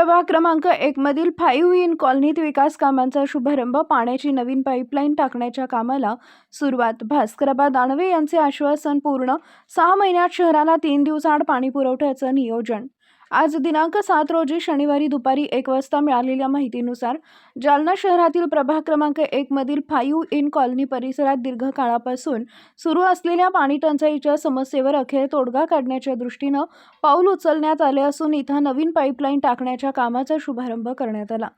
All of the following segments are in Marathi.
प्रभाग क्रमांक 1 मधील 5 इन कॉलनीत विकास कामांचा शुभारंभ, पाण्याची नवीन पाईपलाईन टाकण्याच्या कामाला सुरुवात. भास्करबा दानवे यांचे आश्वासन पूर्ण. 6 महिन्यात शहराला 3 दिवसाआड पाणी पुरवठ्याचं नियोजन. आज दिनांक 7 रोजी शनिवारी दुपारी 1 वाजता मिळालेल्या माहितीनुसार जालना शहरातील प्रभाग क्रमांक 1 मधील 5 इन कॉलनी परिसरात दीर्घकाळापासून सुरू असलेल्या पाणी टंचाईच्या समस्येवर अखेर तोडगा काढण्याच्या दृष्टीनं पाऊल उचलण्यात आले असून इथं नवीन पाईपलाईन टाकण्याच्या कामाचा शुभारंभ करण्यात आला.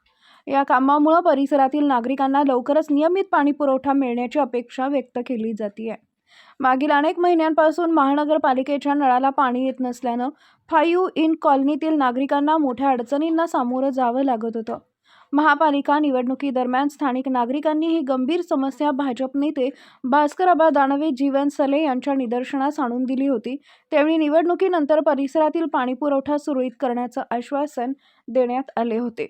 या कामामुळे परिसरातील नागरिकांना लवकरच नियमित पाणी पुरवठा मिळण्याची अपेक्षा व्यक्त केली जाते. मागील अनेक महिन्यांपासून महानगरपालिकेच्या नळाला पाणी येत नसल्यानं 5 इन कॉलनीतील नागरिकांना मोठ्या अडचणींना सामोरं जावं लागत होतं. महापालिका निवडणुकीदरम्यान स्थानिक नागरिकांनी ही गंभीर समस्या भाजप नेते भास्करबा दानवे, जीवन सले यांच्या निदर्शनास आणून दिली होती. त्यावेळी निवडणुकीनंतर परिसरातील पाणीपुरवठा सुरळीत करण्याचं आश्वासन देण्यात आले होते.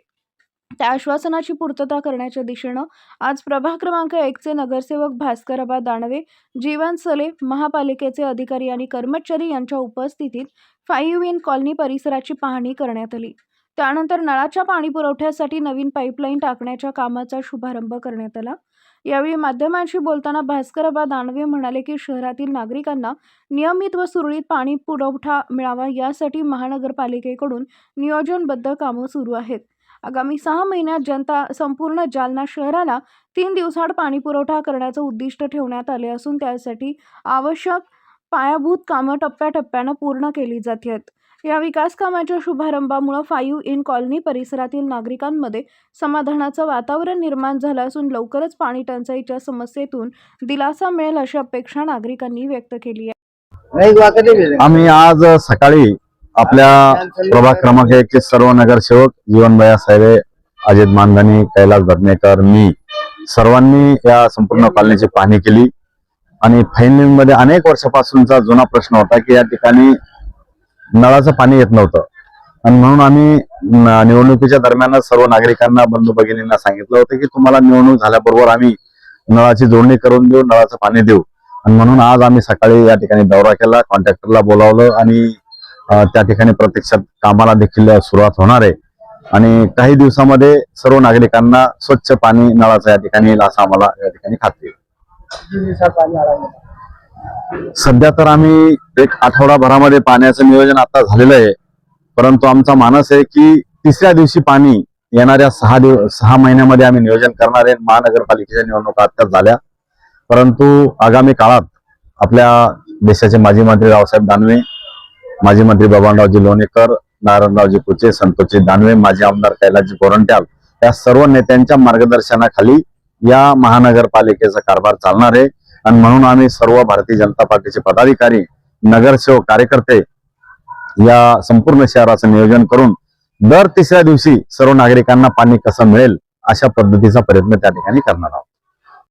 त्या आश्वासनाची पूर्तता करण्याच्या दिशेनं आज प्रभाग क्रमांक 1चे नगरसेवक भास्करबा दानवे, जीवन सले, महापालिकेचे अधिकारी आणि कर्मचारी यांच्या उपस्थितीत 5 इन कॉलनी परिसराची पाहणी करण्यात आली. त्यानंतर नळाच्या पाणी पुरवठ्यासाठी नवीन पाईपलाईन टाकण्याच्या कामाचा शुभारंभ करण्यात आला. यावेळी माध्यमांशी बोलताना भास्करबा दानवे म्हणाले की शहरातील नागरिकांना नियमित व सुरळीत पाणी पुरवठा मिळावा यासाठी महानगरपालिकेकडून नियोजनबद्ध कामं सुरू आहेत. आगामी 6 महिन्यात संपूर्ण जालना शहराला 3 दिवसाआड पाणी पुरवठा करण्याचं उद्दिष्ट ठेवण्यात आले असून त्यासाठी आवश्यक पायाभूत कामं टप्प्याटप्प्यानं पूर्ण केली जातात. या विकास कामाच्या शुभारंभामुळे 5 इन कॉलनी परिसरातील नागरिकांमध्ये समाधानाचं वातावरण निर्माण झालं असून लवकरच पाणी टंचाईच्या समस्येतून दिलासा मिळेल अशी अपेक्षा नागरिकांनी व्यक्त केली आहे. आम्ही आज सकाळी आपल्या प्रभाग क्रमांक 1 चे सर्व नगरसेवक जीवनभैया साहेब, अजित मानधनी, कैलास भटनेकर, मी सर्वांनी या संपूर्ण कॉलनीची पाहणी केली. आणि मध्ये अनेक वर्षापासूनचा जुना प्रश्न होता की या ठिकाणी नळाचं पाणी येत नव्हतं आणि म्हणून आम्ही निवडणुकीच्या दरम्यान सर्व नागरिकांना, बंधू भगिनींना सांगितलं होतं की तुम्हाला निवडणूक झाल्याबरोबर आम्ही नळाची जोडणी करून देऊ, नळाचं पाणी देऊ. आणि म्हणून आज आम्ही सकाळी या ठिकाणी दौरा केला, कॉन्ट्रॅक्टरला बोलावलं आणि त्या ठिकाणी प्रत्यक्षात कामाला देखील सुरुवात होणार आहे. आणि काही दिवसामध्ये सर्व नागरिकांना स्वच्छ पाणी नळाचं या ठिकाणी येईल असं आम्हाला या ठिकाणी खात्री आहे. सध्या तर आम्ही एक आठवडाभरामध्ये पाण्याचं नियोजन आता झालेलं आहे, परंतु आमचा मानस आहे की 3ऱ्या दिवशी पाणी येणाऱ्या 6 महिन्यामध्ये आम्ही नियोजन करणार आहे. महानगरपालिकेच्या निवडणुका आत्ताच झाल्या, परंतु आगामी काळात आपल्या देशाचे माजी मंत्री रावसाहेब दानवे, माजी मंत्री बबनरावजी लोणीकर, नारायणरावजी कुचे, संतोषजी दानवे, माजी आमदार कैलासजी गोरंट्याल या सर्व नेत्यांच्या मार्गदर्शनाखाली या महानगरपालिकेचा कारभार चालणार आहे. आणि म्हणून आम्ही सर्व भारतीय जनता पार्टीचे पदाधिकारी, नगरसेवक, कार्यकर्ते या संपूर्ण शहराचं नियोजन करून दर 3ऱ्या दिवशी सर्व नागरिकांना पाणी कसं मिळेल अशा पद्धतीचा प्रयत्न त्या ठिकाणी करणार आहोत.